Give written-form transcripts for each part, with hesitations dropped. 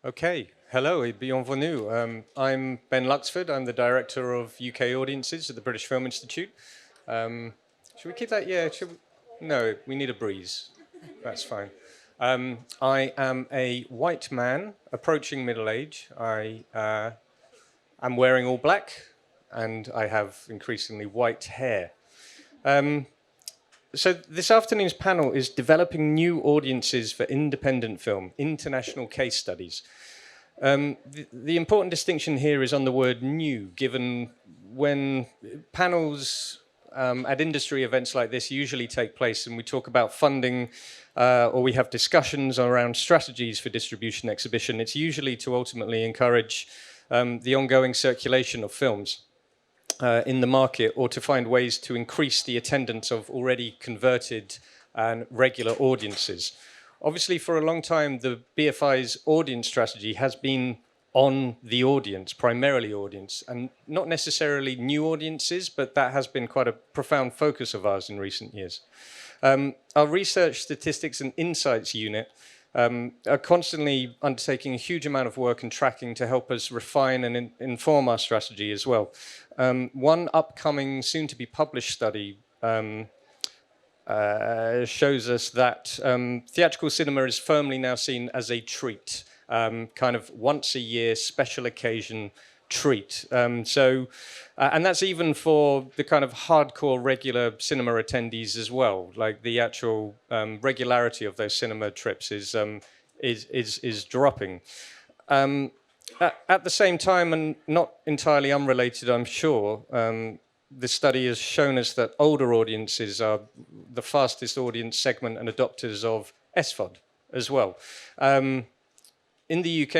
Okay, hello et bienvenue. I'm Ben Luxford. I'm the director of UK audiences at the British Film Institute. Should we keep that? Yeah. No, we need a breeze. That's fine. I am a white man approaching middle age. I am wearing all black, and I have increasingly white hair. So this afternoon's panel is developing new audiences for independent film, international case studies. The important distinction here is on the word new, given when panels at industry events like this usually take place and we talk about funding or we have discussions around strategies for distribution exhibition, it's usually to ultimately encourage the ongoing circulation of films in the market or to find ways to increase the attendance of already converted and regular audiences. Obviously, for a long time, the BFI's audience strategy has been on the audience, primarily audience, and not necessarily new audiences, but that has been quite a profound focus of ours in recent years. Our research, statistics, and insights unit are constantly undertaking a huge amount of work and tracking to help us refine and inform our strategy as well. One upcoming, soon-to-be published study shows us that theatrical cinema is firmly now seen as a treat, kind of once a year special occasion treat. And that's even for the kind of hardcore regular cinema attendees as well. Like the actual regularity of those cinema trips is dropping. At the same time, and not entirely unrelated, I'm sure, the study has shown us that older audiences are the fastest audience segment and adopters of SVOD as well. In the UK,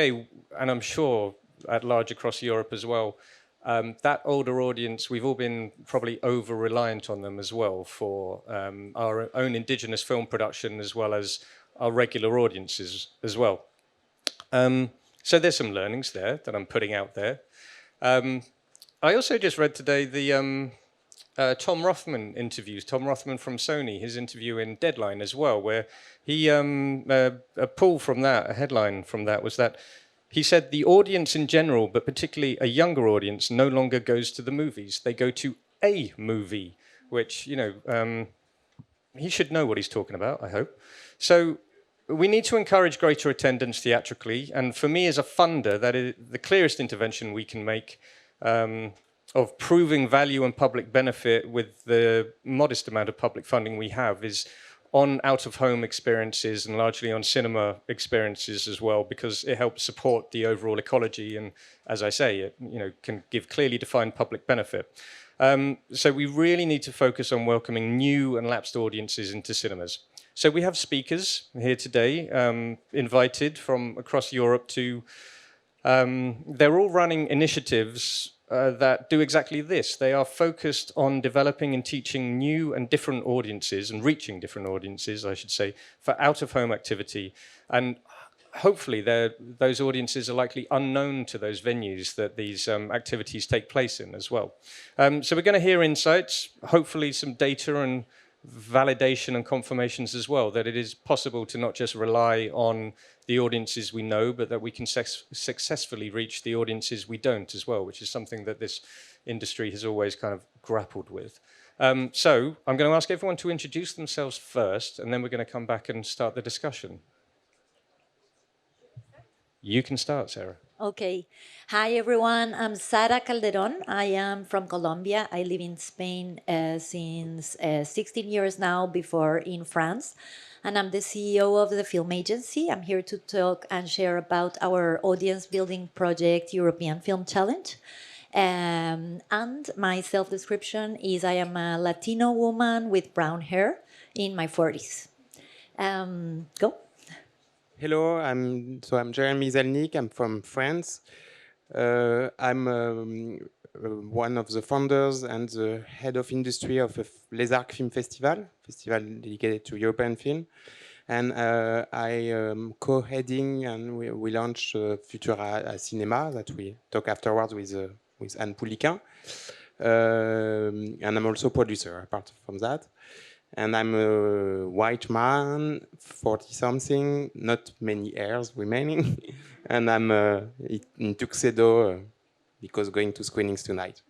and I'm sure at large across Europe as well, that older audience, we've all been probably over-reliant on them as well for our own indigenous film production as well as our regular audiences as well. So there's some learnings there that I'm putting out there. I also just read today the Tom Rothman interviews, Tom Rothman from Sony, his interview in Deadline as well, where he, a pull from that, a headline from that was that he said the audience in general, but particularly a younger audience, no longer goes to the movies. They go to a movie, which, you know, he should know what he's talking about, I hope. So we need to encourage greater attendance theatrically, and for me as a funder, that is the clearest intervention we can make of proving value and public benefit with the modest amount of public funding we have is on out-of-home experiences and largely on cinema experiences as well, because it helps support the overall ecology and, as I say, it can give clearly defined public benefit. So we really need to focus on welcoming new and lapsed audiences into cinemas. So we have speakers here today, invited from across Europe to, they're all running initiatives that do exactly this. They are focused on developing and teaching new and different audiences and reaching different audiences, I should say, for out-of-home activity. And hopefully those audiences are likely unknown to those venues that these activities take place in as well. So we're going to hear insights, hopefully some data and validation and confirmations as well, that it is possible to not just rely on the audiences we know, but that we can successfully reach the audiences we don't as well, which is something that this industry has always kind of grappled with. So I'm going to ask everyone to introduce themselves first, and then we're going to come back and start the discussion. You can start, Sarah. Okay. Hi, everyone. I'm Sara Calderon. I am from Colombia. I live in Spain since 16 years now, before in France. And I'm the CEO of the film agency. I'm here to talk and share about our audience building project, European Film Challenge. And my self-description is I am a Latino woman with brown hair in my 40s. Go. Hello, I'm Jeremy Zelnik. I'm from France. I'm one of the founders and the head of industry of Les Arcs Film Festival dedicated to European film. And I am co-heading, and we launched Futura Cinema that we talk afterwards with Anne Pouliquin. And I'm also producer apart from that. And I'm a white man, 40-something, not many hairs remaining. and I'm in tuxedo because going to screenings tonight.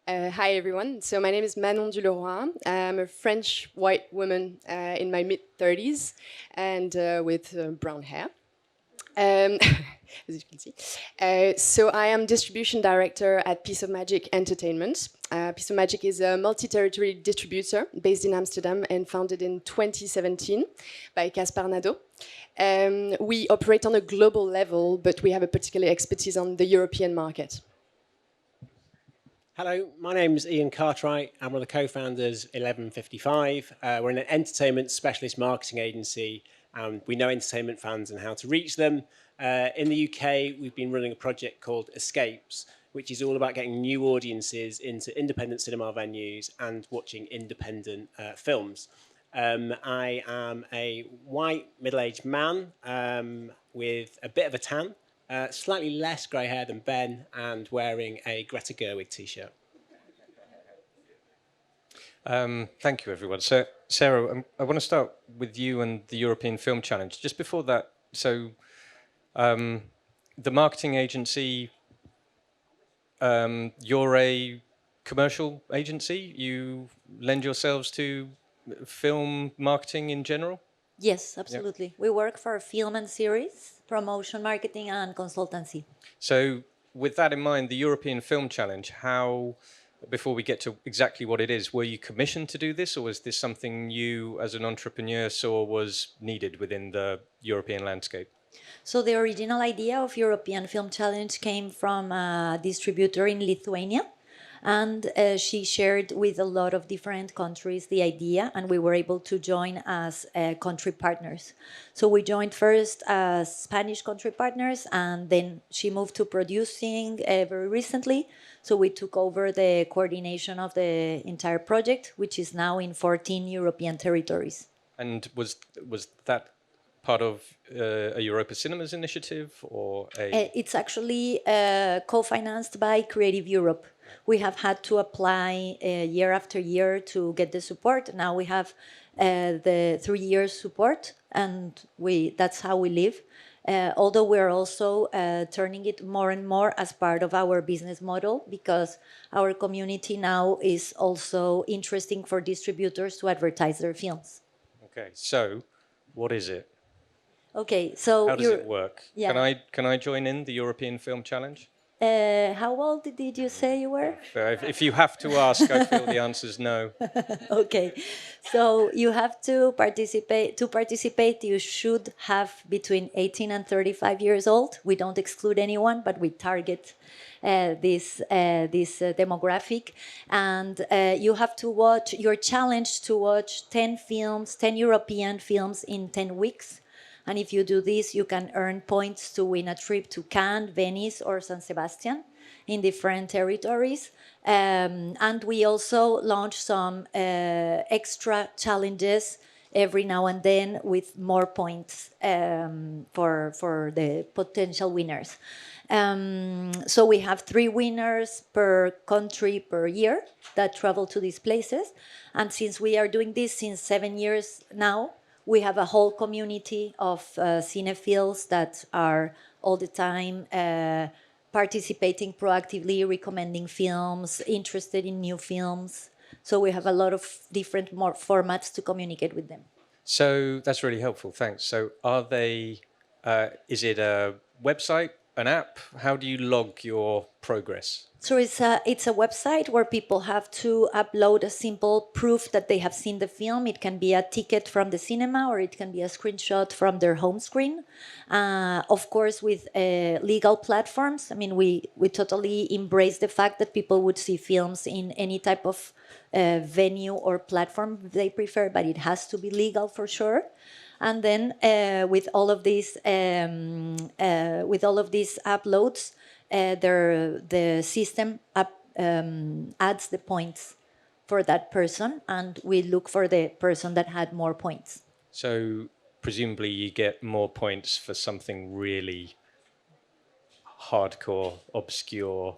Hi everyone. So my name is Manon Dulauroy. I'm a French white woman in my mid-30s and with brown hair. As you can see. So I am distribution director at Piece of Magic Entertainment. Piece of Magic is a multi-territory distributor based in Amsterdam and founded in 2017 by Caspar Nadeau. We operate on a global level, but we have a particular expertise on the European market. Hello, my name is Ian Cartwright. I'm one of the co-founders, 1155. We're an entertainment specialist marketing agency, and we know entertainment fans and how to reach them. In the UK, we've been running a project called Escapes, which is all about getting new audiences into independent cinema venues and watching independent films. I am a white, middle-aged man with a bit of a tan, slightly less grey hair than Ben, and wearing a Greta Gerwig t-shirt. Thank you, everyone. So, Sarah, I want to start with you and the European Film Challenge. Just before that, so the marketing agency, you're a commercial agency? You lend yourselves to film marketing in general? Yes, absolutely. We work for film and series, promotion, marketing, and consultancy. So with that in mind, the European Film Challenge, how, before we get to exactly what it is, were you commissioned to do this, or was this something you as an entrepreneur saw was needed within the European landscape? So the original idea of European Film Challenge came from a distributor in Lithuania. And she shared with a lot of different countries the idea, and we were able to join as country partners. So we joined first as Spanish country partners, and then she moved to producing very recently. So we took over the coordination of the entire project, which is now in 14 European territories. And was that part of a Europa Cinemas initiative, or a... It's actually co-financed by Creative Europe. We have had to apply year after year to get the support. Now we have the 3 years support, and that's how we live. Although we're also turning it more and more as part of our business model, because our community now is also interesting for distributors to advertise their films. Okay, so what is it? Okay, so how does it work? Yeah. Can I join in the European Film Challenge? How old did you say you were? If you have to ask, I feel the answer's no. Okay, so you have to participate. To participate, you should have between 18 and 35 years old. We don't exclude anyone, but we target this demographic. And you have to watch, you're challenged to watch 10 films, 10 European films in 10 weeks. And if you do this, you can earn points to win a trip to Cannes, Venice, or San Sebastian in different territories. And we also launch some extra challenges every now and then with more points for the potential winners. So we have 3 winners per country per year that travel to these places. And since we are doing this since 7 years now, we have a whole community of cinephiles that are all the time participating proactively, recommending films, interested in new films. So we have a lot of different more formats to communicate with them. So that's really helpful, thanks. So are they, is it a website, an app? How do you log your progress? So it's a website where people have to upload a simple proof that they have seen the film. It can be a ticket from the cinema, or it can be a screenshot from their home screen. Of course, with legal platforms. I mean, we totally embrace the fact that people would see films in any type of venue or platform they prefer, but it has to be legal for sure. And then with all of these uploads, the system adds the points for that person, and we look for the person that had more points. So presumably you get more points for something really hardcore, obscure.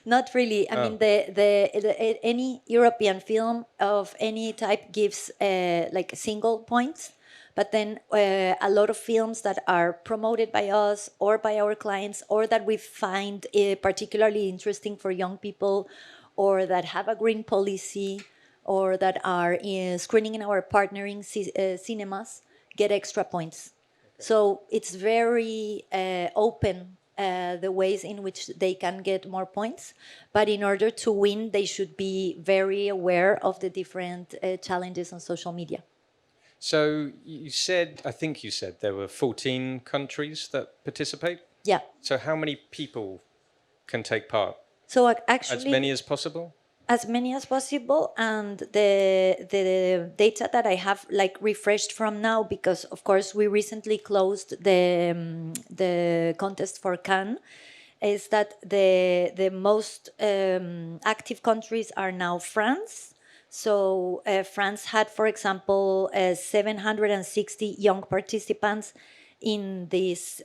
Not really. I mean, any European film of any type gives like single points, But then a lot of films that are promoted by us or by our clients, or that we find particularly interesting for young people, or that have a green policy, or that are screening in our partnering cinemas, get extra points. So it's very open, the ways in which they can get more points. But in order to win, they should be very aware of the different challenges on social media. So you said, I think you said there were 14 countries that participate. Yeah. So how many people can take part? So As actually, many as possible? as many as possible. And the data that I have like refreshed from now, because of course we recently closed the contest for Cannes, is that the most active countries are now France. So France had, for example, 760 young participants in this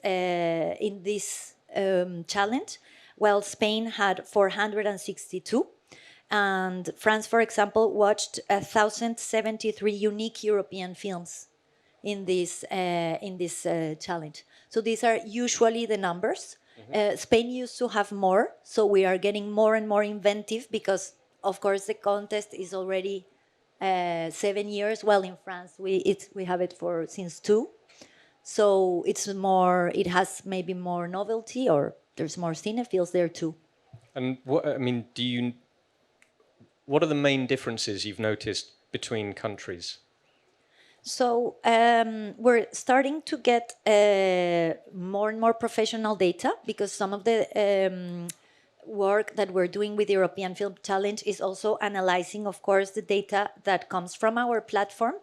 challenge, while Spain had 462. And France, for example, watched 1,073 unique European films in this challenge. So these are usually the numbers. Spain used to have more, so we are getting more and more inventive because, of course, the contest is already 7 years. Well, in France, we have it for since 2, so it's more. It has maybe more novelty, or there's more cinephiles there too. And what, I mean, what are the main differences you've noticed between countries? So we're starting to get more and more professional data, because some of the work that we're doing with the European Film Challenge is also analyzing, of course, the data that comes from our platform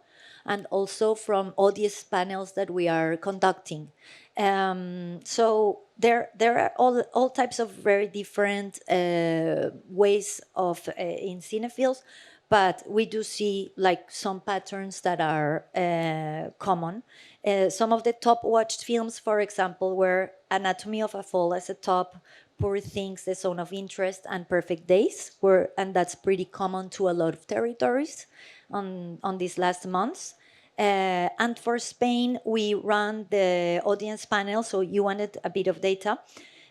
and also from audience panels that we are conducting. So there are all types of very different ways of in cinephiles, but we do see like some patterns that are common. Some of the top watched films, for example, were Anatomy of a Fall as a top, Poor Things, The Zone of Interest, and Perfect Days, and that's pretty common to a lot of territories on these last months. And for Spain, we run the audience panel, so you wanted a bit of data.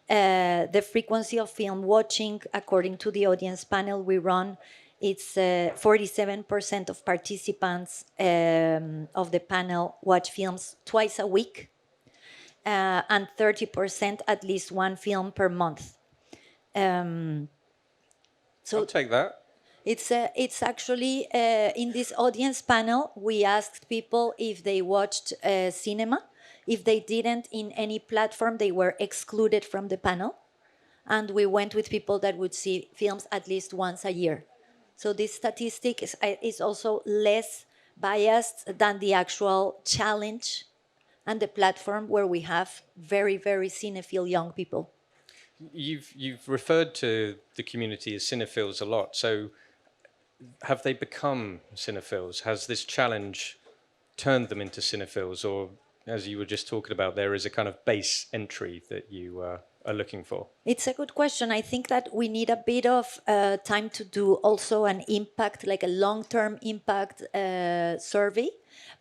The frequency of film watching, according to the audience panel we run, it's 47% of participants of the panel watch films twice a week, and 30% at least one film per month. I'll take that. It's actually in this audience panel, we asked people if they watched cinema. If they didn't in any platform, they were excluded from the panel. And we went with people that would see films at least once a year. So this statistic is also less biased than the actual challenge and the platform, where we have very, very cinephile young people. You've referred to the community as cinephiles a lot. So have they become cinephiles? Has this challenge turned them into cinephiles? Or, as you were just talking about, there is a kind of base entry that you are looking for? It's a good question. I think that we need a bit of time to do also an impact, like a long-term impact survey.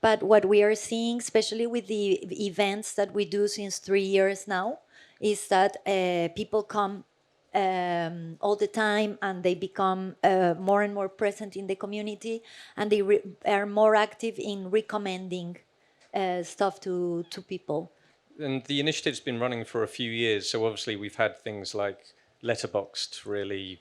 But what we are seeing, especially with the events that we do since 3 years now, is that people come all the time, and they become more and more present in the community, and they are more active in recommending stuff to people. And the initiative's been running for a few years, so obviously we've had things like Letterboxd really,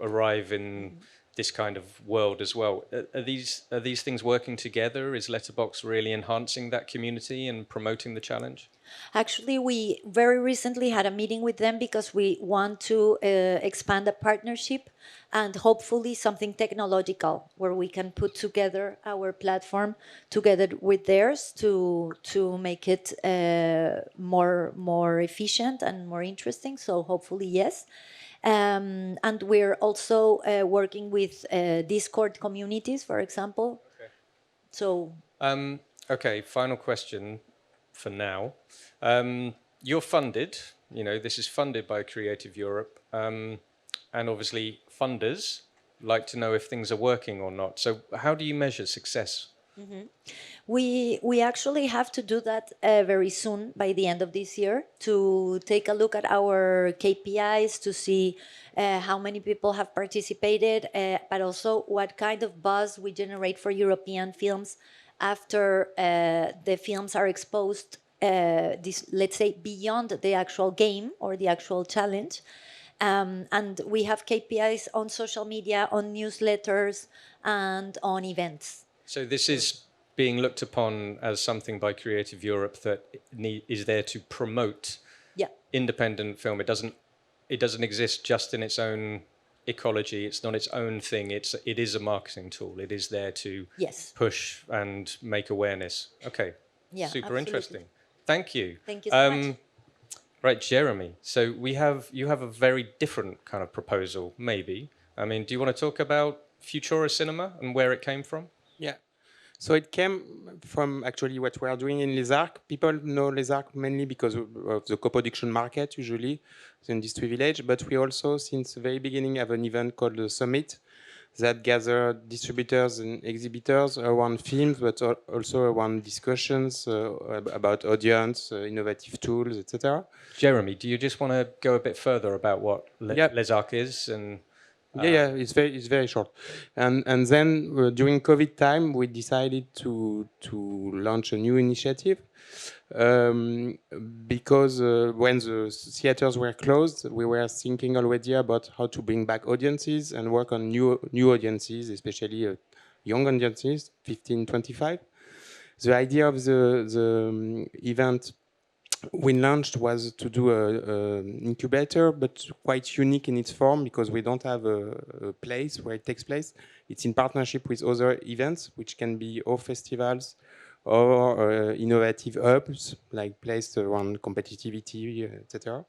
arrive in this kind of world as well. Are these things working together? Is Letterboxd really enhancing that community and promoting the challenge? Actually, we very recently had a meeting with them because we want to expand a partnership and hopefully something technological where we can put together our platform together with theirs to make it more efficient and more interesting. So hopefully, yes. And we're also working with Discord communities, for example. Okay. So. Okay, final question for now. You're funded, this is funded by Creative Europe, and obviously funders like to know if things are working or not. So how do you measure success We actually have to do that very soon by the end of this year to take a look at our KPIs to see how many people have participated, but also what kind of buzz we generate for European films after the films are exposed, let's say, beyond the actual game or the actual challenge. And we have KPIs on social media, on newsletters, and on events. So this is being looked upon as something by Creative Europe that is there to promote Yeah. independent film. It doesn't exist just in its own ecology. It's not its own thing. It is a marketing tool. It is there to Yes. push and make awareness. Okay. Yeah, Super absolutely. interesting. Thank you. Thank you so much. Right, Jeremy. So you have a very different kind of proposal, maybe. I mean, do you want to talk about Futura Cinema and where it came from? Yeah. So it came from actually what we are doing in Les Arcs. People know Les Arcs mainly because of the co-production market, usually, the industry village. But we also, since the very beginning, have an event called the Summit that gather distributors and exhibitors around films, but also around discussions about audience, innovative tools, etc. Jeremy, do you just want to go a bit further about what Yeah. Les Arcs is and Yeah, it's very short, and then during COVID time we decided to launch a new initiative because when the theaters were closed, we were thinking already about how to bring back audiences and work on new audiences, especially young audiences, 15-25. The idea of the event we launched was to do an incubator, but quite unique in its form because we don't have a place where it takes place. It's in partnership with other events, which can be or festivals or innovative hubs, like placed around competitivity, etc.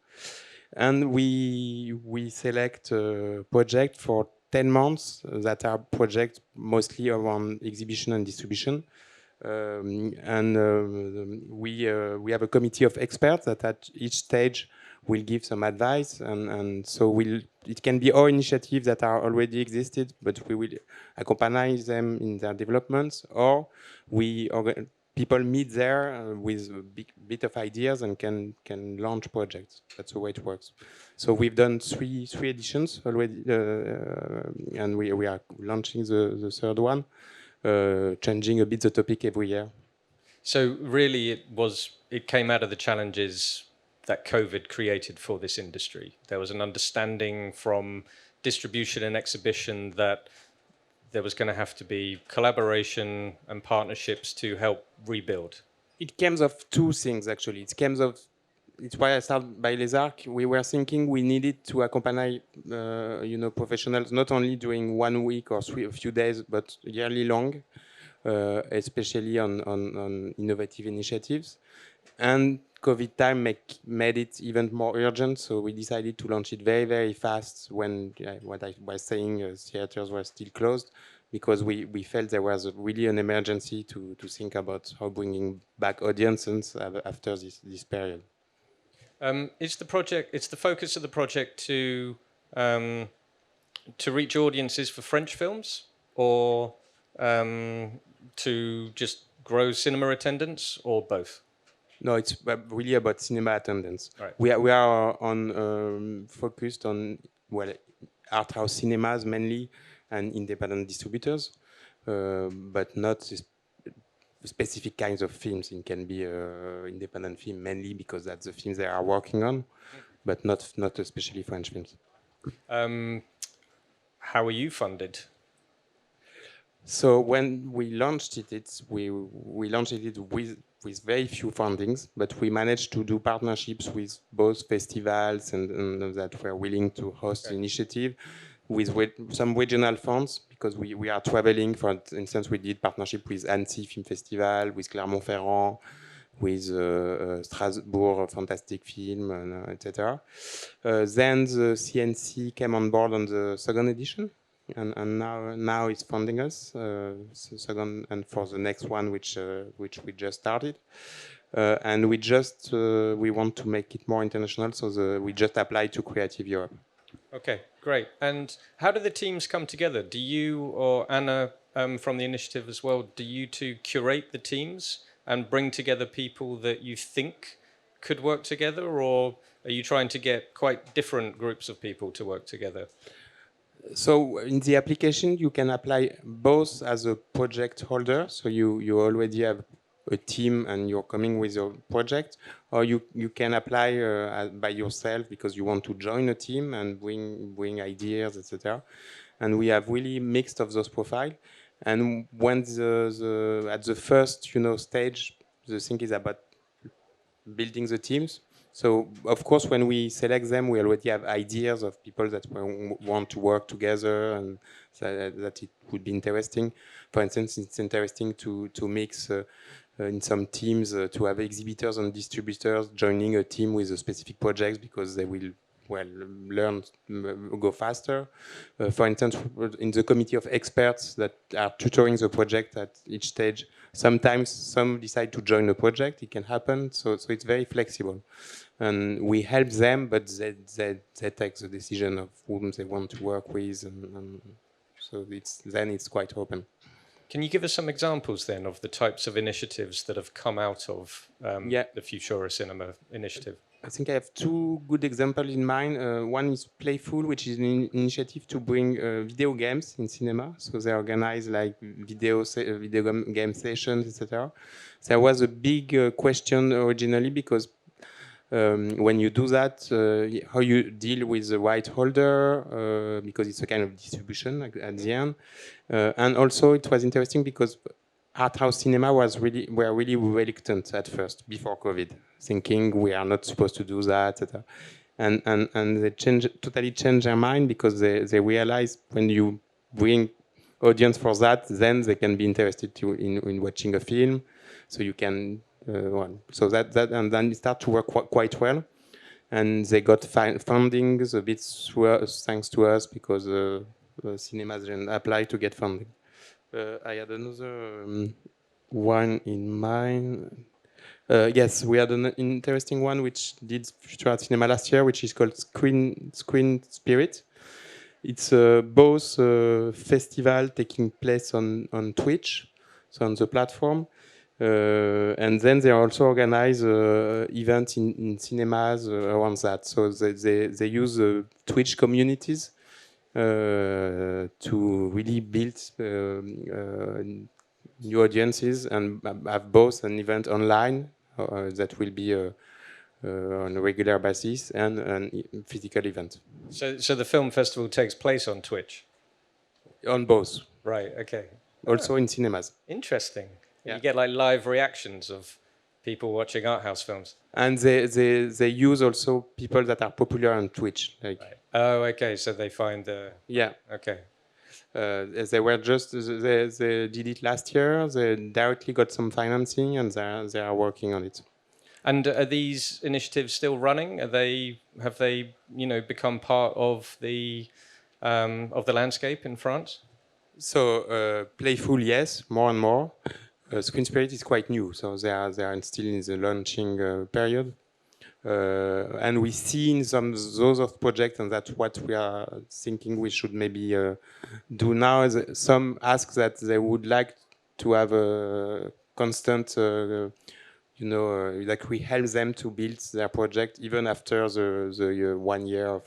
And we select a project for 10 months that are projects mostly around exhibition and distribution. We have a committee of experts that at each stage will give some advice, and so it can be our initiatives that are already existed, but we will accompany them in their developments, or people meet there with a bit of ideas and can launch projects. That's the way it works. So we've done three editions already, and we are launching the third one. Changing a bit the topic every year. So really it came out of the challenges that COVID created for this industry. There was an understanding from distribution and exhibition that there was going to have to be collaboration and partnerships to help rebuild. It came of two things, actually. It's why I started by Les Arcs. We were thinking we needed to accompany, professionals not only during 1 week or a few days, but yearly long, especially on innovative initiatives. And COVID time made it even more urgent, so we decided to launch it very, very fast when what I was saying, theaters were still closed, because we felt there was really an emergency to think about how bringing back audiences after this period. It's the focus of the project to reach audiences for French films, or to just grow cinema attendance, or both? No, it's really about cinema attendance. Right. We are on focused on arthouse cinemas mainly and independent distributors, but not specific kinds of films. It can be independent film mainly because that's the films they are working on, but not especially French films. How are you funded? So when we launched it, we launched it with very few fundings, but we managed to do partnerships with both festivals and that were willing to host the initiative, with some regional funds, because we are traveling. For instance, we did partnership with Annecy Film Festival, with Clermont-Ferrand, with Strasbourg Fantastic Film, etc. Then the CNC came on board on the second edition, and now it's funding us, second, and for the next one, which we just started. And we want to make it more international, so we just applied to Creative Europe. Okay, great. And how do the teams come together? Do you or Anna from the initiative as well? Do you two curate the teams and bring together people that you think could work together, or are you trying to get quite different groups of people to work together? So in the application, you can apply both as a project holder, so you already have a team and you're coming with your project, or you can apply by yourself because you want to join a team and bring ideas, etc. And we have really mixed of those profiles. And when at the first stage, the thing is about building the teams. So, of course, when we select them, we already have ideas of people that want to work together and that it would be interesting. For instance, it's interesting to mix in some teams to have exhibitors and distributors joining a team with a specific project because they will learn, go faster. For instance, in the committee of experts that are tutoring the project at each stage, sometimes some decide to join a project. It can happen, so it's very flexible. And we help them, but they take the decision of whom they want to work with, and so it's quite open. Can you give us some examples then of the types of initiatives that have come out of the Futura Cinema initiative? I think I have two good examples in mind. One is Playful, which is an initiative to bring video games in cinema. So they organize like video game sessions, etc. There was a big question originally because when you do that, how you deal with the right holder, because it's a kind of distribution at the end. And also it was interesting because arthouse cinema were really reluctant at first before COVID, thinking we are not supposed to do that, etc. And they totally changed their mind because they realized when you bring audience for that, then they can be interested in watching a film. So you can so that and then it started to work quite well, and they got funding a bit thanks to us because cinemas didn't apply to get funding. I had another one in mind. Yes, we had an interesting one which did Futura Cinema last year, which is called Screen Spirit. It's both a festival taking place on Twitch, so on the platform, and then they also organize events in cinemas around that. So they use Twitch communities to really build new audiences and have both an event online that will be on a regular basis and a physical event. So the film festival takes place on Twitch? On both. Right, okay. Also in cinemas. Interesting. Yeah. You get like live reactions of people watching art house films. And they use also people that are popular on Twitch. Like. Right. Oh, okay. So they find the... Yeah. Okay. They were they did it last year. They directly got some financing and they are working on it. And are these initiatives still running? Have they become part of the landscape in France? So Playful, yes, more and more. Screen Spirit is quite new, so they are still in the launching period. And we see in those of projects, and that's what we are thinking we should maybe do now. Is some ask that they would like to have a constant, like we help them to build their project even after the 1 year of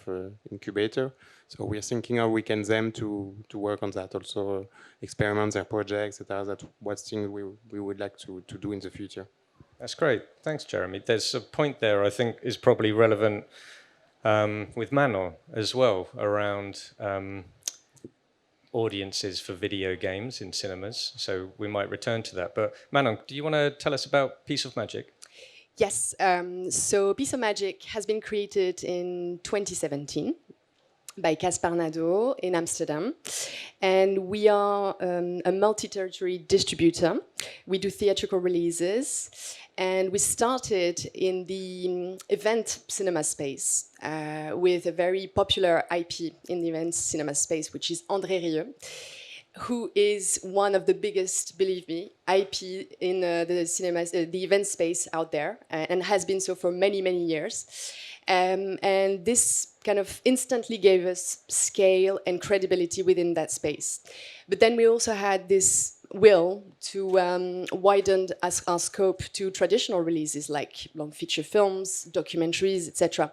incubator. So we are thinking how we can them to work on that, also experiment their projects, etc. That's what things we would like to do in the future. That's great. Thanks, Jeremy. There's a point there I think is probably relevant with Manon as well around audiences for video games in cinemas. So we might return to that. But Manon, do you want to tell us about Piece of Magic? Yes. So Piece of Magic has been created in 2017 by Caspar Nadeau in Amsterdam. And we are a multi-territory distributor. We do theatrical releases. And we started in the event cinema space with a very popular IP in the event cinema space, which is André Rieu, who is one of the biggest, believe me, IP in the event space out there, and has been so for many, many years. And this kind of instantly gave us scale and credibility within that space. But then we also had this will to widen our scope to traditional releases like long feature films, documentaries, etc.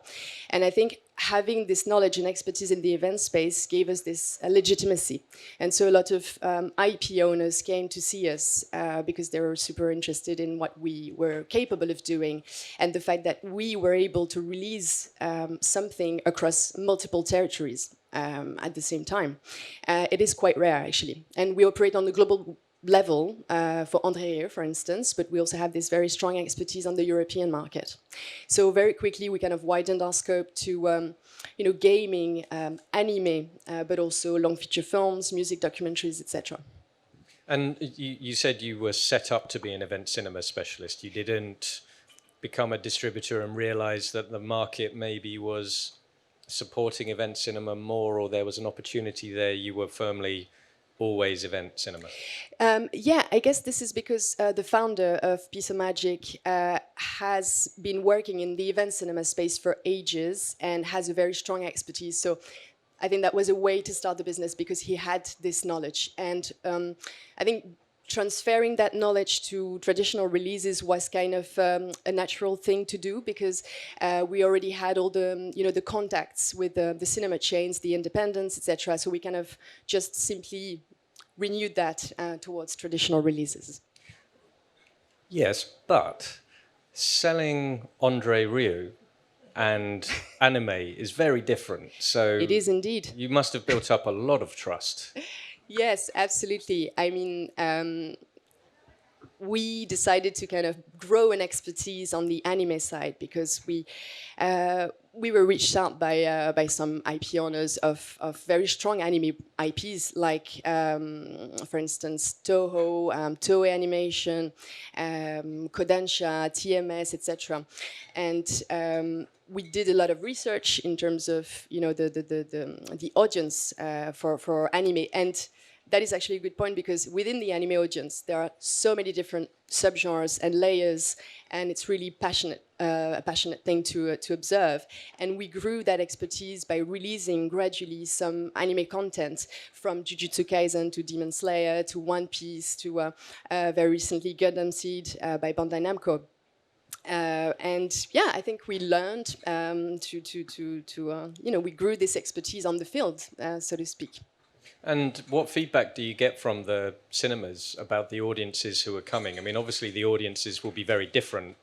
And I think having this knowledge and expertise in the event space gave us this legitimacy. And so a lot of IP owners came to see us because they were super interested in what we were capable of doing and the fact that we were able to release something across multiple territories at the same time. It is quite rare, actually. And we operate on the global level for André, for instance, but we also have this very strong expertise on the European market. So very quickly, we kind of widened our scope to gaming, anime, but also long feature films, music documentaries, etc. And you said you were set up to be an event cinema specialist. You didn't become a distributor and realize that the market maybe was supporting event cinema more, or there was an opportunity there. You were firmly always event cinema. Yeah, I guess this is because the founder of Piece of Magic has been working in the event cinema space for ages and has a very strong expertise. So I think that was a way to start the business because he had this knowledge. And I think transferring that knowledge to traditional releases was kind of a natural thing to do because we already had all the the contacts with the cinema chains, the independents, etc. So we kind of just simply renewed that towards traditional releases. Yes, but selling Andre Rieu and anime is very different. So It is indeed. you must have built up a lot of trust. Yes, absolutely. I mean, we decided to kind of grow an expertise on the anime side because we were reached out by some IP owners of very strong anime IPs, like, for instance, Toho, Toei Animation, Kodansha, TMS, etc. And we did a lot of research in terms of the audience for anime. And that is actually a good point because within the anime audience, there are so many different subgenres and layers, and it's really a passionate thing to observe. And we grew that expertise by releasing gradually some anime content, from Jujutsu Kaisen to Demon Slayer to One Piece to very recently Gundam Seed by Bandai Namco. And yeah, I think we learned we grew this expertise on the field, so to speak. And what feedback do you get from the cinemas about the audiences who are coming? I mean, obviously the audiences will be very different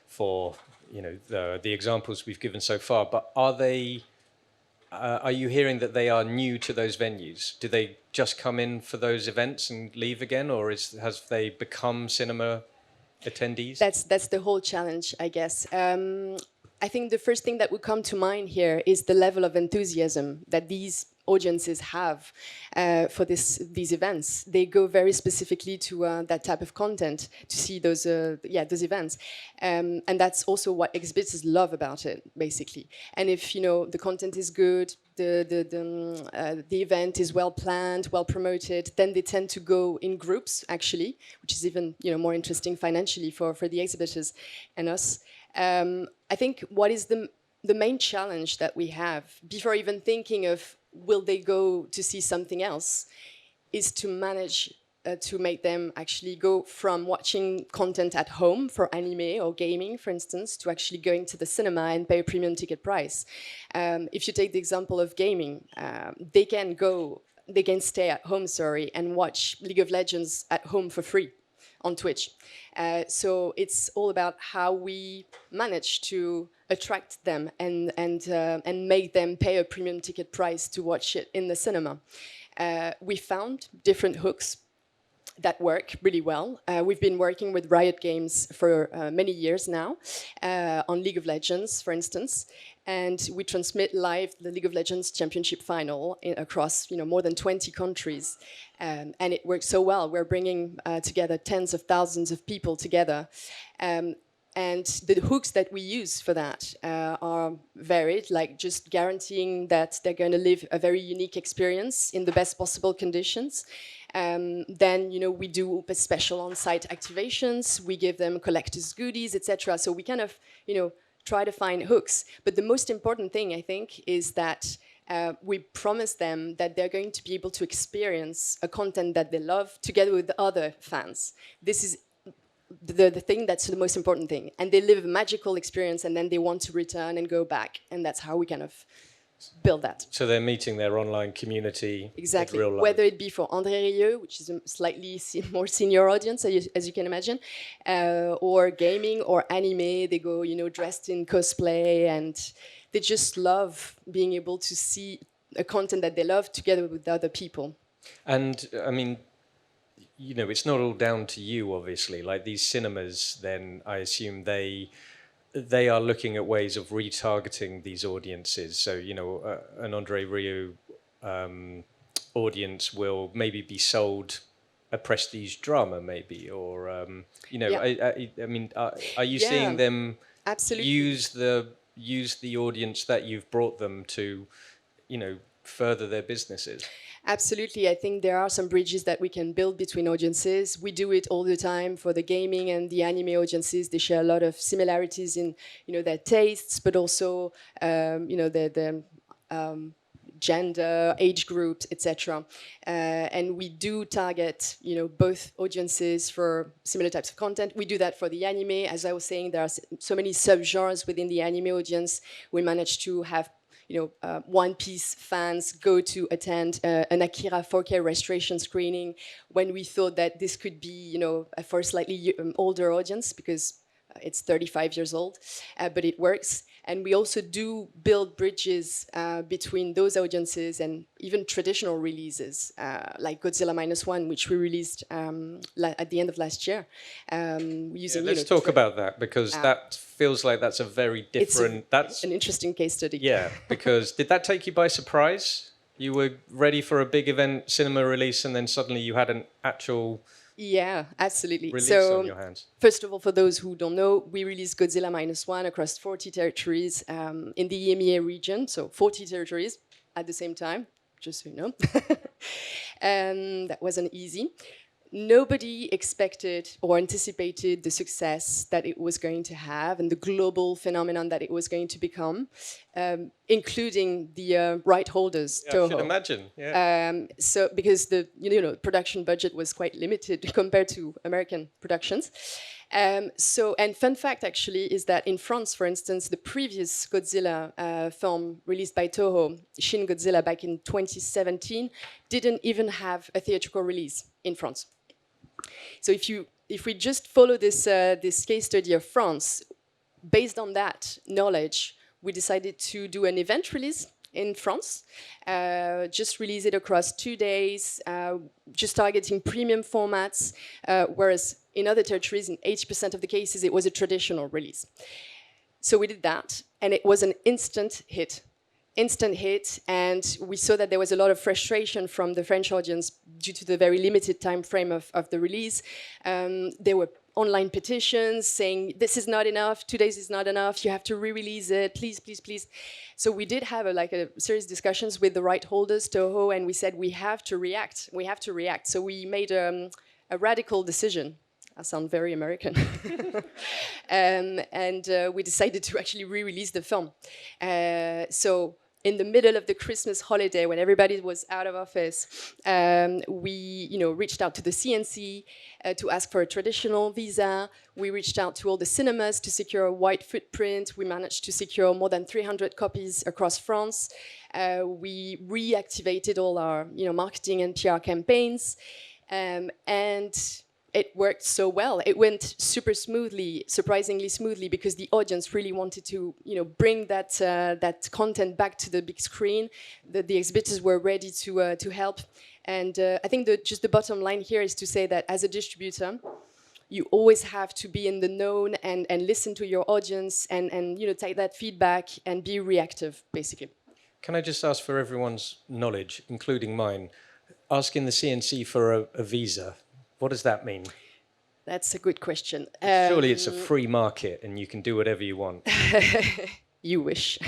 for the examples we've given so far. But are you hearing that they are new to those venues? Do they just come in for those events and leave again, or has they become cinema attendees? That's the whole challenge, I guess. I think the first thing that would come to mind here is the level of enthusiasm that these audiences have for these events. They go very specifically to that type of content to see those events, and that's also what exhibitors love about it, basically. And if the content is good, the event is well planned, well promoted, then they tend to go in groups, actually, which is even more interesting financially for the exhibitors and us. I think what is the main challenge that we have, before even thinking of will they go to see something else, is to manage to make them actually go from watching content at home for anime or gaming, for instance, to actually going to the cinema and pay a premium ticket price. If you take the example of gaming, they can stay at home, and watch League of Legends at home for free on Twitch. So it's all about how we manage to attract them and make them pay a premium ticket price to watch it in the cinema. We found different hooks that work really well. We've been working with Riot Games for many years now on League of Legends, for instance, and we transmit live the League of Legends Championship final across more than 20 countries, and it works so well. We're bringing together tens of thousands of people together. And the hooks that we use for that are varied, like just guaranteeing that they're going to live a very unique experience in the best possible conditions. Then, we do special on-site activations. We give them collectors' goodies, etc. So we kind of, try to find hooks. But the most important thing, I think, is that we promise them that they're going to be able to experience a content that they love together with the other fans. This is the thing that's the most important thing. And they live a magical experience, and then they want to return and go back. And that's how we kind of build that. So they're meeting their online community Exactly. in real life. Whether it be for André Rieu, which is a slightly more senior audience, as you can imagine, or gaming or anime, they go, dressed in cosplay, and they just love being able to see a content that they love together with other people. And I mean, it's not all down to you, obviously. Like these cinemas, then I assume they are looking at ways of retargeting these audiences. So, an André Rieu audience will maybe be sold a prestige drama, maybe, or I mean, are you seeing them absolutely use the audience that you've brought them to, further their businesses? Absolutely. I think there are some bridges that we can build between audiences. We do it all the time for the gaming and the anime audiences. They share a lot of similarities in, their tastes, but also, their gender, age groups, etc. And we do target, both audiences for similar types of content. We do that for the anime. As I was saying, there are so many subgenres within the anime audience. We managed to have One Piece fans go to attend an Akira 4K restoration screening when we thought that this could be, for a slightly older audience, because it's 35 years old, but it works. And we also do build bridges between those audiences and even traditional releases, like Godzilla Minus One, which we released at the end of last year. Let's talk about that, because that feels like that's a very different... That's an interesting case study. Yeah, because did that take you by surprise? You were ready for a big event cinema release, and then suddenly you had an actual... Yeah, absolutely. Release so, on your hands. First of all, for those who don't know, we released Godzilla Minus One across 40 territories in the EMEA region, so 40 territories at the same time, just so you know. That wasn't easy. Nobody expected or anticipated the success that it was going to have and the global phenomenon that it was going to become, including the right holders. Yeah, Toho. I should imagine. Yeah. So because the production budget was quite limited compared to American productions. And fun fact actually is that in France, for instance, the previous Godzilla film released by Toho, Shin Godzilla, back in 2017, didn't even have a theatrical release in France. So if we just follow this case study of France, based on that knowledge, we decided to do an event release in France, just release it across 2 days, just targeting premium formats, whereas in other territories, in 80% of the cases, it was a traditional release. So we did that, and it was an instant hit, and we saw that there was a lot of frustration from the French audience due to the very limited time frame of the release. There were online petitions saying, this is not enough, 2 days is not enough, you have to re-release it, please, please, please. So we did have a serious discussions with the right holders, Toho, and we said, we have to react. So we made a radical decision. I sound very American. and we decided to actually re-release the film. So in the middle of the Christmas holiday, when everybody was out of office, we reached out to the CNC to ask for a traditional visa. We reached out to all the cinemas to secure a wide footprint. We managed to secure more than 300 copies across France. We reactivated all our marketing and PR campaigns. And it worked so well. It went super smoothly, surprisingly smoothly, because the audience really wanted to, bring that content back to the big screen. The exhibitors were ready to help, and I think just the bottom line here is to say that as a distributor, you always have to be in the known and listen to your audience and take that feedback and be reactive, basically. Can I just ask for everyone's knowledge, including mine, asking the CNC for a visa? What does that mean? That's a good question. Surely it's a free market and you can do whatever you want. You wish.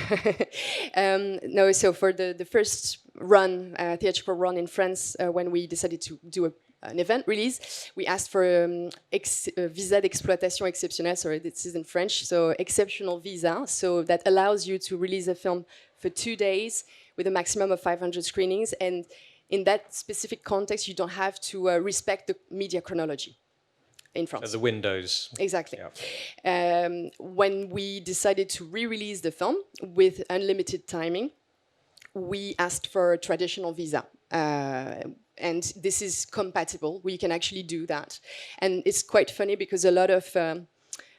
No, so for the first run, theatrical run in France, when we decided to do a an event release, we asked for visa d'exploitation exceptionnelle. Sorry, this is in French. So exceptional visa. So that allows you to release a film for 2 days with a maximum of 500 screenings. And in that specific context, you don't have to respect the media chronology in France. So the windows. Exactly. Yeah. When we decided to re-release the film with unlimited timing, we asked for a traditional visa. And this is compatible. We can actually do that. And it's quite funny because a lot of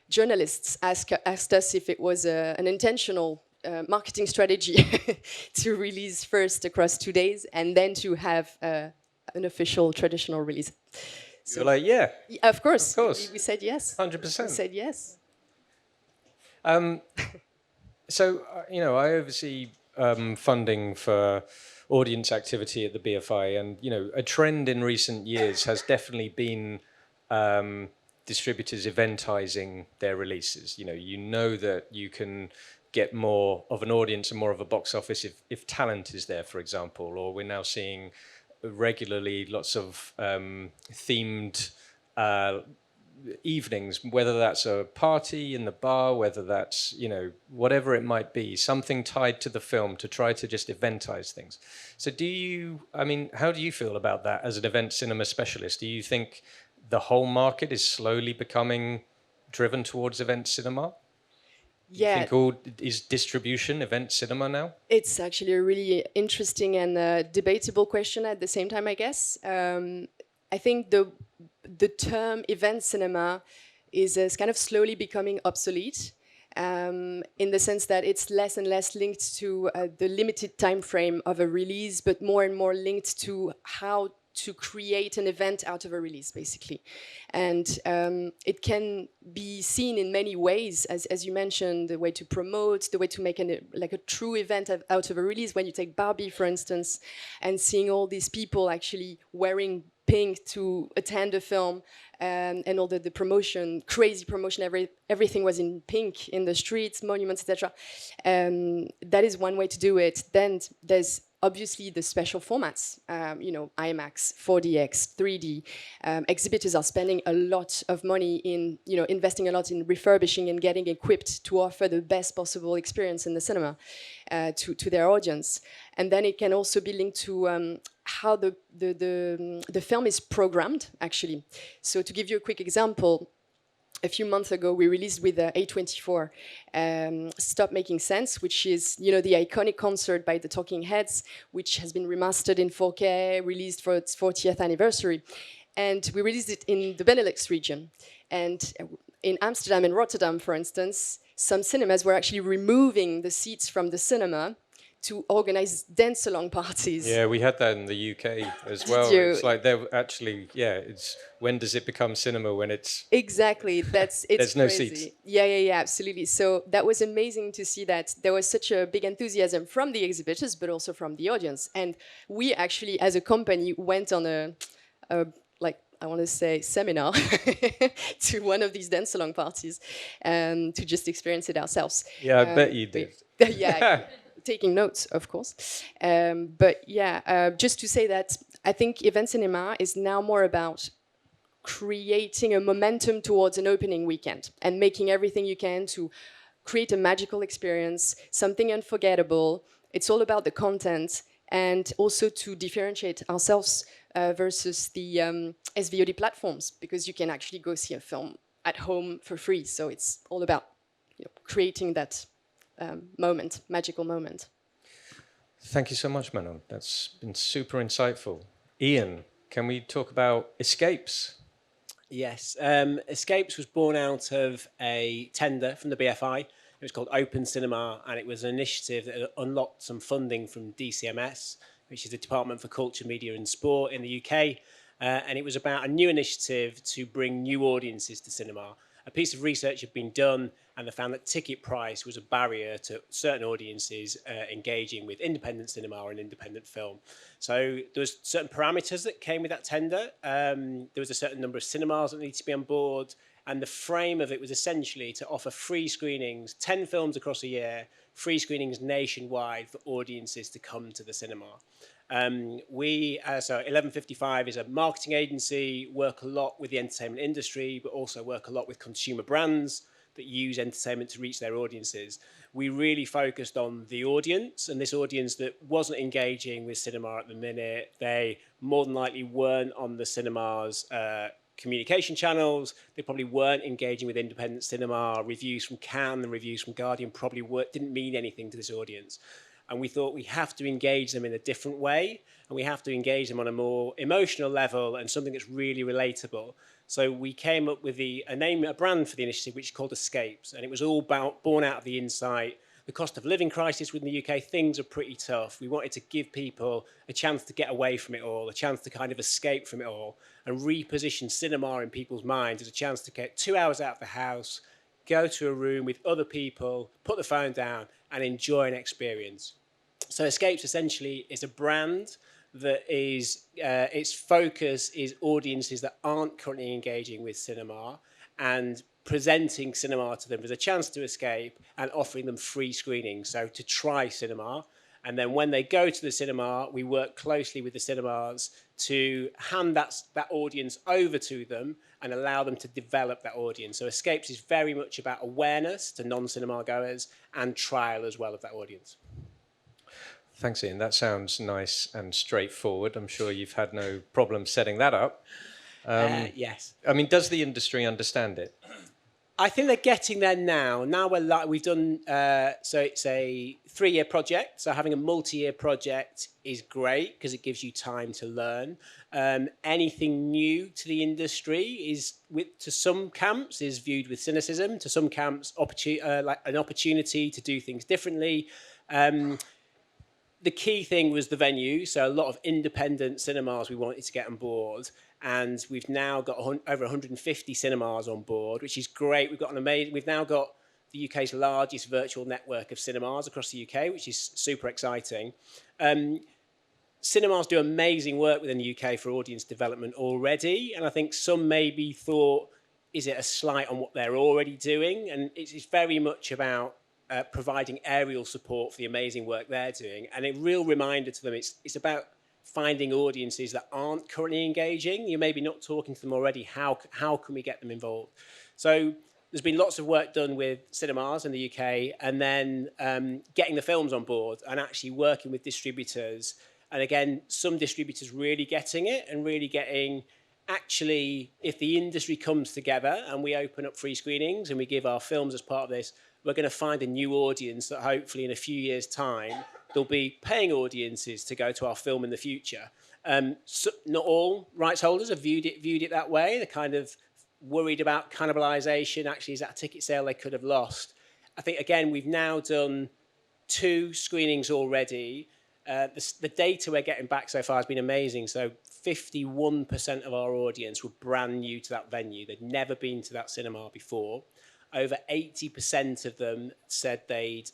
journalists asked us if it was an intentional marketing strategy to release first across 2 days and then to have an official traditional release. So, you're like, yeah. Of course. Of course. We said yes. 100%. We said yes. So, I oversee funding for audience activity at the BFI, and a trend in recent years has definitely been distributors eventizing their releases. You know that you can get more of an audience and more of a box office if talent is there, for example. Or we're now seeing regularly lots of themed evenings, whether that's a party in the bar, whether that's, whatever it might be, something tied to the film to try to just eventize things. So how do you feel about that as an event cinema specialist? Do you think the whole market is slowly becoming driven towards event cinema? Yeah. Is distribution event cinema now? It's actually a really interesting and debatable question at the same time, I guess. I think the term event cinema is kind of slowly becoming obsolete in the sense that it's less and less linked to the limited time frame of a release, but more and more linked to how to create an event out of a release, basically. And it can be seen in many ways, as you mentioned, the way to promote, the way to make a true event out of a release. When you take Barbie, for instance, and seeing all these people actually wearing pink to attend a film, and all the promotion, crazy promotion, everything was in pink in the streets, monuments, etc. That is one way to do it. Then there's obviously the special formats, IMAX, 4DX, 3D. Exhibitors are spending a lot of money in, investing a lot in refurbishing and getting equipped to offer the best possible experience in the cinema to their audience. And then it can also be linked to how the film is programmed, actually. So to give you a quick example, a few months ago, we released with A24 Stop Making Sense, which is, the iconic concert by the Talking Heads, which has been remastered in 4K, released for its 40th anniversary. And we released it in the Benelux region. And in Amsterdam and Rotterdam, for instance, some cinemas were actually removing the seats from the cinema to organize dance-along parties. Yeah, we had that in the UK as well. It's like they're actually, it's when does it become cinema when it's... Exactly, it's there's no crazy. seats. Yeah, absolutely. So that was amazing to see that there was such a big enthusiasm from the exhibitors, but also from the audience. And we actually, as a company, went on a I want to say seminar to one of these dance-along parties to just experience it ourselves. Yeah, I bet you did. Yeah. Taking notes, of course. Just to say that I think event cinema is now more about creating a momentum towards an opening weekend and making everything you can to create a magical experience, something unforgettable. It's all about the content and also to differentiate ourselves versus the SVOD platforms, because you can actually go see a film at home for free. So it's all about creating that magical moment. Thank you so much, Manon. That's been super insightful. Ian, can we talk about Escapes? Yes. Escapes was born out of a tender from the BFI. It was called Open Cinema, and it was an initiative that unlocked some funding from DCMS, which is the Department for Culture, Media and Sport in the UK. And it was about a new initiative to bring new audiences to cinema. A piece of research had been done, and they found that ticket price was a barrier to certain audiences engaging with independent cinema or an independent film. So there was certain parameters that came with that tender. There was a certain number of cinemas that needed to be on board, and the frame of it was essentially to offer free screenings, 10 films across a year, free screenings nationwide for audiences to come to the cinema. So 1155 is a marketing agency, work a lot with the entertainment industry, but also work a lot with consumer brands that use entertainment to reach their audiences. We really focused on the audience, and this audience that wasn't engaging with cinema at the minute, they more than likely weren't on the cinema's communication channels. They probably weren't engaging with independent cinema. Reviews from Cannes and reviews from Guardian probably didn't mean anything to this audience. And we thought we have to engage them in a different way, and we have to engage them on a more emotional level and something that's really relatable. So we came up with a brand for the initiative, which is called Escapes, and it was all born out of the insight. The cost of living crisis within the UK, things are pretty tough. We wanted to give people a chance to get away from it all, a chance to kind of escape from it all, and reposition cinema in people's minds as a chance to get 2 hours out of the house, go to a room with other people, put the phone down, and enjoy an experience. So Escapes essentially is a brand that is, its focus is audiences that aren't currently engaging with cinema and presenting cinema to them as a chance to escape and offering them free screenings, so to try cinema. And then when they go to the cinema, we work closely with the cinemas to hand that audience over to them and allow them to develop that audience. So Escapes is very much about awareness to non-cinema goers and trial as well of that audience. Thanks, Ian. That sounds nice and straightforward. I'm sure you've had no problem setting that up. Yes. I mean, does the industry understand it? I think they're getting there now. Now we've done, so it's a 3-year project. So having a multi-year project is great because it gives you time to learn. Anything new to the industry to some camps is viewed with cynicism. To some camps, like an opportunity to do things differently. The key thing was the venue. So a lot of independent cinemas we wanted to get on board. And we've now got over 150 cinemas on board, which is great. We've now got the UK's largest virtual network of cinemas across the UK, which is super exciting. Cinemas do amazing work within the UK for audience development already. And I think some maybe thought, is it a slight on what they're already doing? And it's very much about providing aerial support for the amazing work they're doing. And a real reminder to them, it's about finding audiences that aren't currently engaging. You're maybe not talking to them already. How can we get them involved? So there's been lots of work done with cinemas in the UK, and then getting the films on board and actually working with distributors. And again, some distributors really getting it and really getting, actually, if the industry comes together and we open up free screenings and we give our films as part of this, we're going to find a new audience that hopefully in a few years' time, there'll be paying audiences to go to our film in the future. So not all rights holders have viewed it that way. They're kind of worried about cannibalisation. Actually, is that a ticket sale they could have lost? I think, again, we've now done 2 screenings already. The data we're getting back so far has been amazing. So 51% of our audience were brand new to that venue. They'd never been to that cinema before. Over 80% of them said they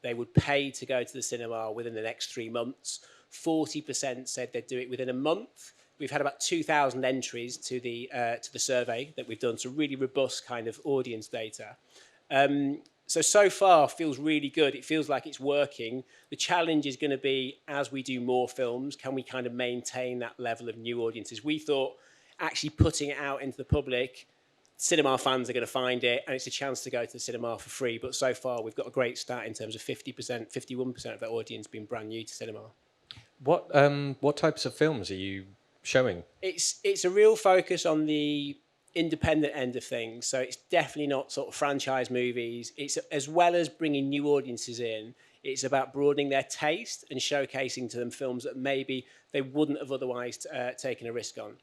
would pay to go to the cinema within the next 3 months. 40% said they'd do it within a month. We've had about 2,000 entries to the survey that we've done, so really robust kind of audience data. So far feels really good. It feels like it's working. The challenge is going to be, as we do more films, can we kind of maintain that level of new audiences? We thought actually putting it out into the public, cinema fans are going to find it, and it's a chance to go to the cinema for free. But so far, we've got a great start in terms of 50%, 51% of that audience being brand new to cinema. What types of films are you showing? It's a real focus on the independent end of things. So it's definitely not sort of franchise movies. It's, as well as bringing new audiences in, it's about broadening their taste and showcasing to them films that maybe they wouldn't have otherwise taken a risk on.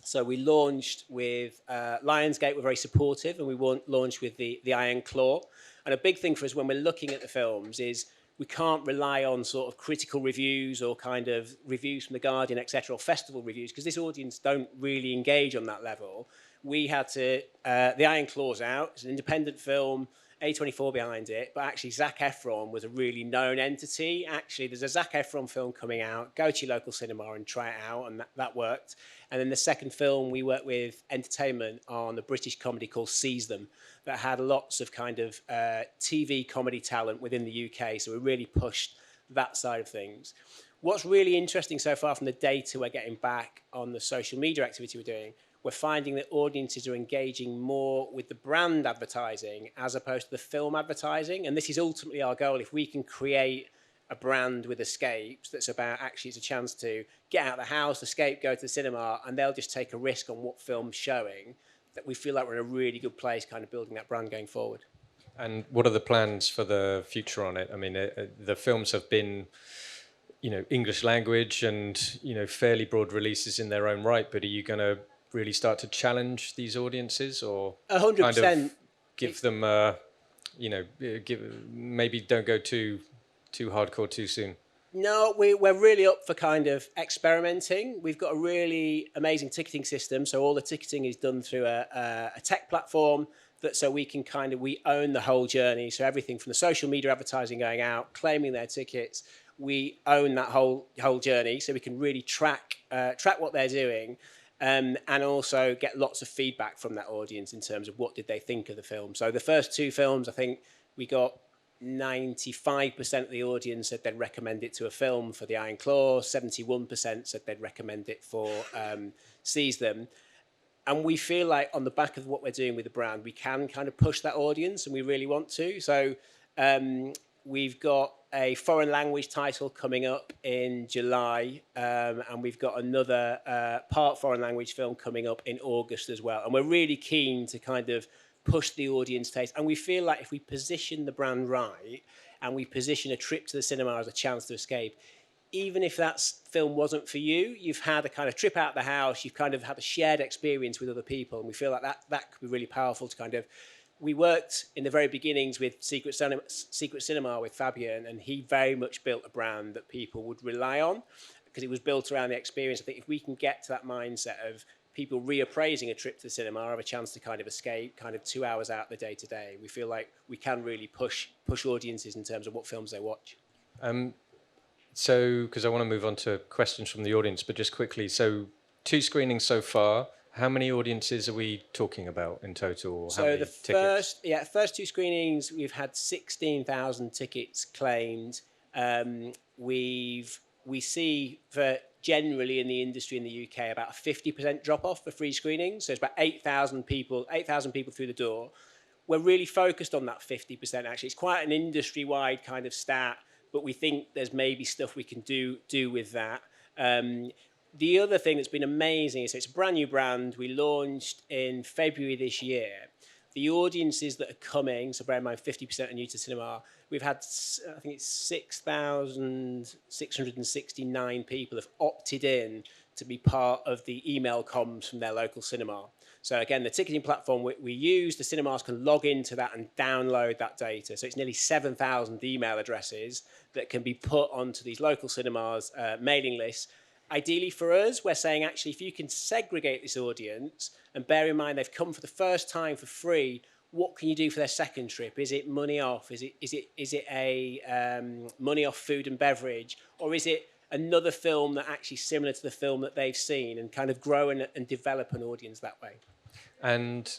So we launched with Lionsgate, were very supportive, and we launched with the Iron Claw. And a big thing for us when we're looking at the films is we can't rely on sort of critical reviews or kind of reviews from The Guardian, etc., or festival reviews, because this audience don't really engage on that level. We had to, the Iron Claw's out, it's an independent film, A24 behind it, but actually Zac Efron was a really known entity. Actually, there's a Zac Efron film coming out, go to your local cinema and try it out, and that worked. And then the second film, we worked with Entertainment on a British comedy called Seize Them that had lots of kind of TV comedy talent within the UK, so we really pushed that side of things. What's really interesting so far from the data we're getting back on the social media activity we're doing, we're finding that audiences are engaging more with the brand advertising as opposed to the film advertising. And this is ultimately our goal. If we can create a brand with escapes that's about actually it's a chance to get out of the house, escape, go to the cinema, and they'll just take a risk on what film's showing, that we feel like we're in a really good place kind of building that brand going forward. And what are the plans for the future on it? I mean, the films have been, English language and, fairly broad releases in their own right, but are you going to really start to challenge these audiences or 100%. kind of give them, maybe don't go too hardcore too soon? No, we're really up for kind of experimenting. We've got a really amazing ticketing system. So all the ticketing is done through a tech platform so we can we own the whole journey. So everything from the social media advertising going out, claiming their tickets, we own that whole journey. So we can really track what they're doing. And also get lots of feedback from that audience in terms of what did they think of the film. So the first two films, I think we got 95% of the audience said they'd recommend it to a film for The Iron Claw, 71% said they'd recommend it for Seize Them. And we feel like on the back of what we're doing with the brand, we can kind of push that audience, and we really want to. So we've got a foreign language title coming up in July, and we've got another part foreign language film coming up in August as well. And we're really keen to kind of push the audience taste. And we feel like if we position the brand right, and we position a trip to the cinema as a chance to escape, even if that film wasn't for you, you've had a kind of trip out the house, you've kind of had a shared experience with other people. And we feel like that could be really powerful to kind of... We worked in the very beginnings with Secret Cinema with Fabian, and he very much built a brand that people would rely on because it was built around the experience. I think if we can get to that mindset of people reappraising a trip to the cinema, have a chance to kind of escape kind of 2 hours out of the day-to-day, we feel like we can really push audiences in terms of what films they watch. So, because I want to move on to questions from the audience, but just quickly, so 2 screenings so far. How many audiences are we talking about in total? So the first 2 screenings, we've had 16,000 tickets claimed. We see for generally in the industry in the UK about a 50% drop off for free screenings. So it's about 8,000 people through the door. We're really focused on that 50%. Actually, it's quite an industry-wide kind of stat, but we think there's maybe stuff we can do with that. The other thing that's been amazing is it's a brand new brand. We launched in February this year. The audiences that are coming, so bear in mind 50% are new to cinema, we've had, I think it's 6,669 people have opted in to be part of the email comms from their local cinema. So again, the ticketing platform we use, the cinemas can log into that and download that data. So it's nearly 7,000 email addresses that can be put onto these local cinemas' mailing lists. Ideally for us, we're saying actually if you can segregate this audience and bear in mind they've come for the first time for free, what can you do for their second trip? Is it money off? Is it a money off food and beverage? Or is it another film that actually similar to the film that they've seen, and kind of grow and develop an audience that way? And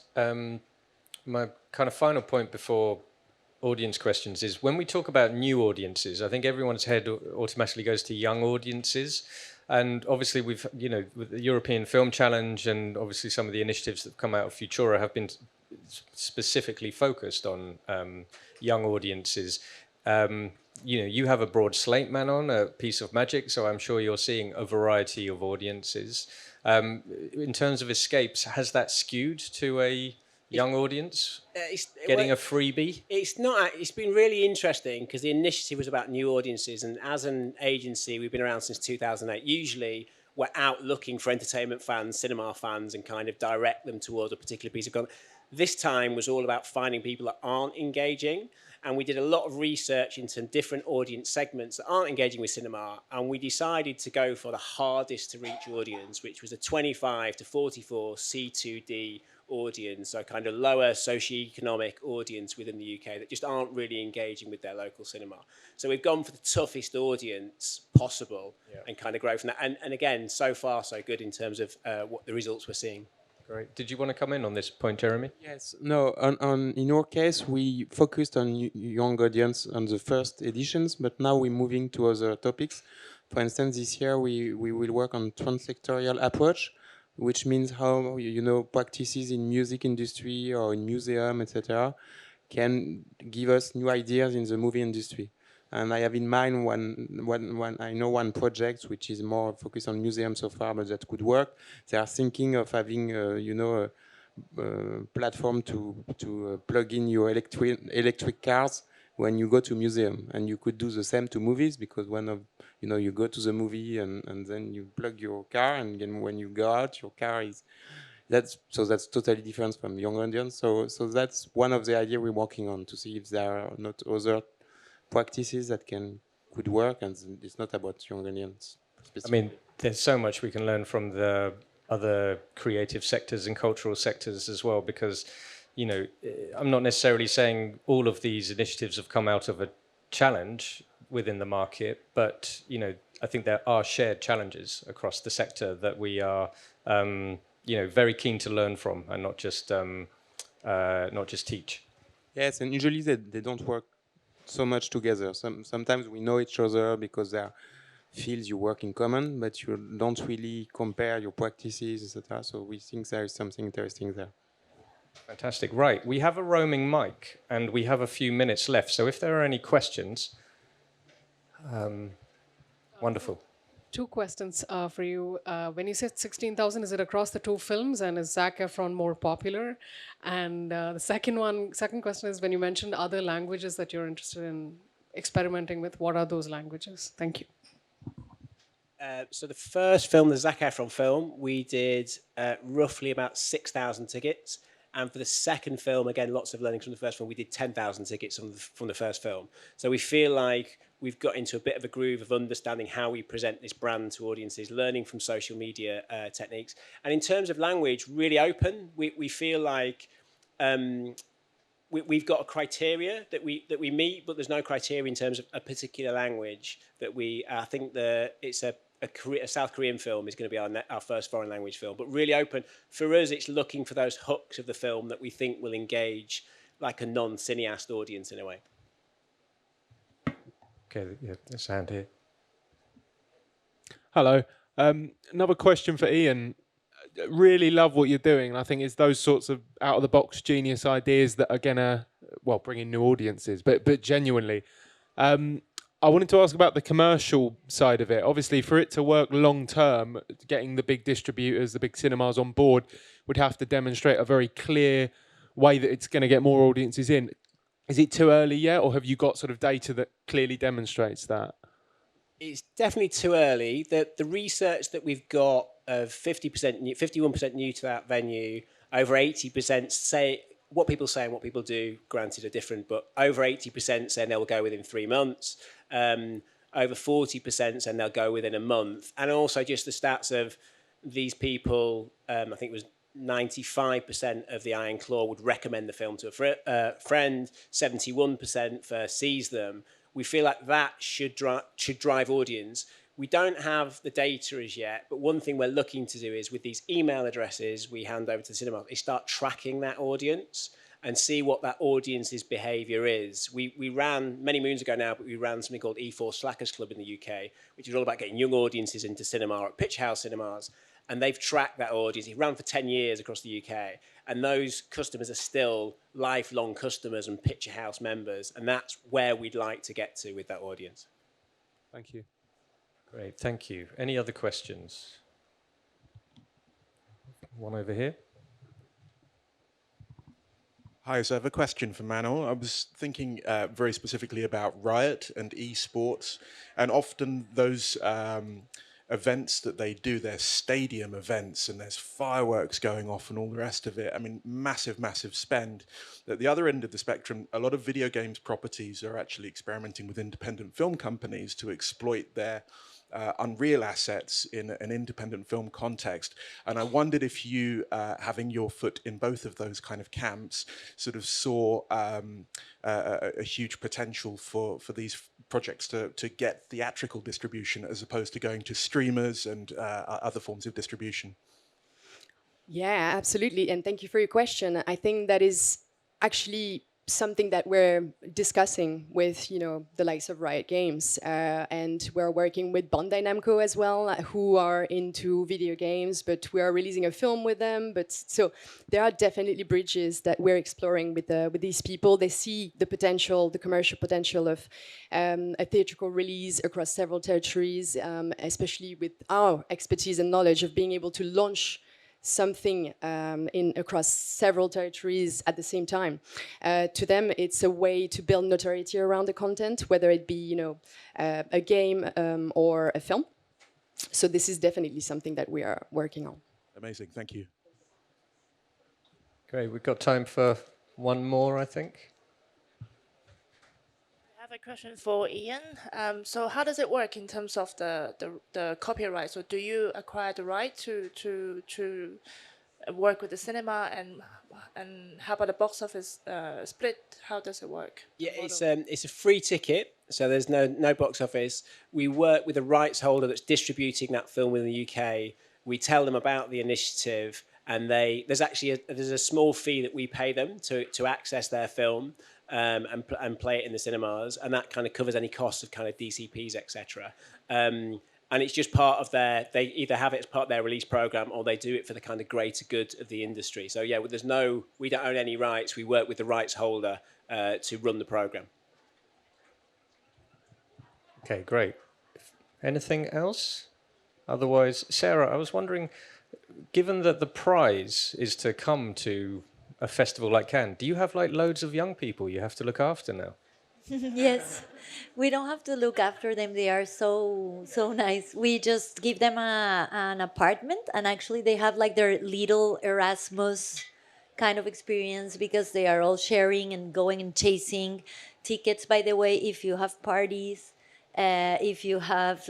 my kind of final point before audience questions is when we talk about new audiences, I think everyone's head automatically goes to young audiences. And obviously we've, with the European Film Challenge and obviously some of the initiatives that have come out of Futura have been specifically focused on young audiences. You have a broad slate, Manon, a piece of magic, so I'm sure you're seeing a variety of audiences. In terms of escapes, has that skewed to a young audience getting a freebie? It's not. It's been really interesting because the initiative was about new audiences, and as an agency, we've been around since 2008. Usually, we're out looking for entertainment fans, cinema fans, and kind of direct them towards a particular piece of content. This time was all about finding people that aren't engaging, and we did a lot of research into different audience segments that aren't engaging with cinema, and we decided to go for the hardest to reach audience, which was a 25 to 44 C2D audience, so kind of lower socioeconomic audience within the UK that just aren't really engaging with their local cinema. So we've gone for the toughest audience possible and kind of grow from that. And again, so far so good in terms of what the results we're seeing. Great. Did you want to come in on this point, Jeremy? Yes, no, in our case, we focused on young audience on the first editions, but now we're moving to other topics. For instance, this year we will work on transsectorial approach, which means how, practices in music industry or in museum, etc., can give us new ideas in the movie industry. And I have in mind one project which is more focused on museums so far, but that could work. They are thinking of having, platform to plug in your electric cars when you go to museum, and you could do the same to movies, because you go to the movie and then you plug your car, and then when you go out, your car is that's totally different from young audience. So that's one of the ideas we're working on, to see if there are not other practices that could work, and it's not about young audience specifically. I mean, there's so much we can learn from the other creative sectors and cultural sectors as well, because, I'm not necessarily saying all of these initiatives have come out of a challenge within the market, but, I think there are shared challenges across the sector that we are, very keen to learn from, and not just teach. Yes, and usually they don't work so much together. Sometimes we know each other because there are fields you work in common, but you don't really compare your practices, etc. So we think there is something interesting there. Fantastic. Right, we have a roaming mic, and we have a few minutes left. So if there are any questions, wonderful. Two questions for you. When you said 16,000, is it across the two films, and is Zac Efron more popular? And the second question is, when you mentioned other languages that you're interested in experimenting with, what are those languages? Thank you. So the first film, the Zac Efron film, we did roughly about 6,000 tickets. And for the second film, again, lots of learning from the first film, we did 10,000 tickets from the first film. So we feel like we've got into a bit of a groove of understanding how we present this brand to audiences, learning from social media techniques. And in terms of language, really open. We feel like we've got a criteria that we meet, but there's no criteria in terms of a particular language that I think it's a South Korean film is going to be our first foreign language film, but really open. For us, it's looking for those hooks of the film that we think will engage like a non-cineast audience in a way. Okay, yeah, there's a hand here. Hello. Another question for Ian. Really love what you're doing. I think it's those sorts of out-of-the-box genius ideas that are going to, bring in new audiences, but genuinely. I wanted to ask about the commercial side of it. Obviously, for it to work long term, getting the big distributors, the big cinemas on board would have to demonstrate a very clear way that it's going to get more audiences in. Is it too early yet, or have you got sort of data that clearly demonstrates that? It's definitely too early. The research that we've got of 51% new to that venue, over 80% say what people say and what people do, granted, are different, but over 80% saying they'll go within 3 months. Over 40% saying they'll go within a month. And also just the stats of these people, I think it was 95% of the Iron Claw would recommend the film to a friend, 71% for sees them. We feel like that should drive audience. We don't have the data as yet, but one thing we're looking to do is with these email addresses we hand over to the cinema, is start tracking that audience and see what that audience's behaviour is. We ran, many moons ago now, but we ran something called E4 Slackers Club in the UK, which is all about getting young audiences into cinema at Pitch House cinemas. And they've tracked that audience. It ran for 10 years across the UK. And those customers are still lifelong customers and Picture House members. And that's where we'd like to get to with that audience. Thank you. Great, thank you. Any other questions? One over here. Hi, so I have a question for Manon. I was thinking very specifically about Riot and esports, and often those events that they do, they're stadium events, and there's fireworks going off and all the rest of it. I mean, massive, massive spend. At the other end of the spectrum, a lot of video games properties are actually experimenting with independent film companies to exploit their Unreal assets in an independent film context. And I wondered if you, having your foot in both of those kind of camps, sort of saw a huge potential for these projects to get theatrical distribution as opposed to going to streamers and other forms of distribution. Yeah, absolutely. And thank you for your question. I think that is actually something that we're discussing with, the likes of Riot Games, and we're working with Bandai Namco as well, who are into video games, but we are releasing a film with them. But so there are definitely bridges that we're exploring with these people. They see the potential, the commercial potential of a theatrical release across several territories, especially with our expertise and knowledge of being able to launch something in across several territories at the same time. To them, it's a way to build notoriety around the content, whether it be a game or a film. So this is definitely something that we are working on. Amazing, thank you. Great, we've got time for one more, I think. I have a question for Ian. So how does it work in terms of the copyright? So do you acquire the right to work with the cinema, and how about the box office split? How does it work? Yeah, it's a free ticket, so there's no box office. We work with a rights holder that's distributing that film in the UK. We tell them about the initiative, and there's a small fee that we pay them to access their film. And play it in the cinemas, and that kind of covers any costs of kind of DCPs, etc. And it's just part of they either have it as part of their release program, or they do it for the kind of greater good of the industry. So yeah, we don't own any rights. We work with the rights holder to run the program. Okay, great. Anything else? Otherwise, Sarah, I was wondering, given that the prize is to come to a festival like Cannes, do you have like loads of young people you have to look after now? Yes, we don't have to look after them. They are so nice. We just give them an apartment, and actually they have like their little Erasmus kind of experience, because they are all sharing and going and chasing tickets. By the way, if you have parties, if you have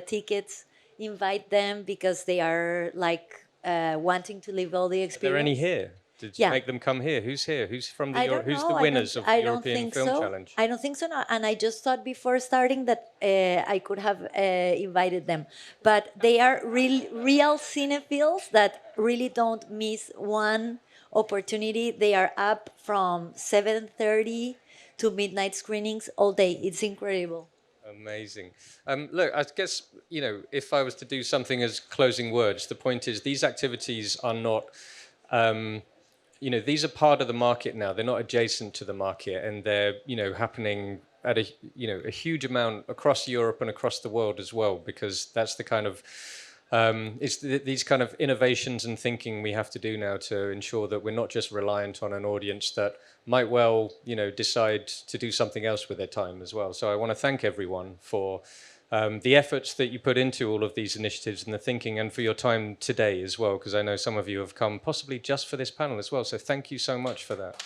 tickets, invite them, because they are like wanting to live all the Are experience. there any here? Did you make them come here? Who's here? Who's from the who's the winners of the European Film Challenge? I don't think so. No. And I just thought before starting that I could have invited them, but they are real cinephiles that really don't miss one opportunity. They are up from 7:30 to midnight screenings all day. It's incredible. Amazing. Look, I guess, if I was to do something as closing words, the point is these activities are not. These are part of the market now. They're not adjacent to the market, and they're, happening at a huge amount across Europe and across the world as well, because that's the kind of, these kind of innovations and thinking we have to do now to ensure that we're not just reliant on an audience that might well, decide to do something else with their time as well. So I want to thank everyone for the efforts that you put into all of these initiatives and the thinking, and for your time today as well, because I know some of you have come possibly just for this panel as well. So thank you so much for that.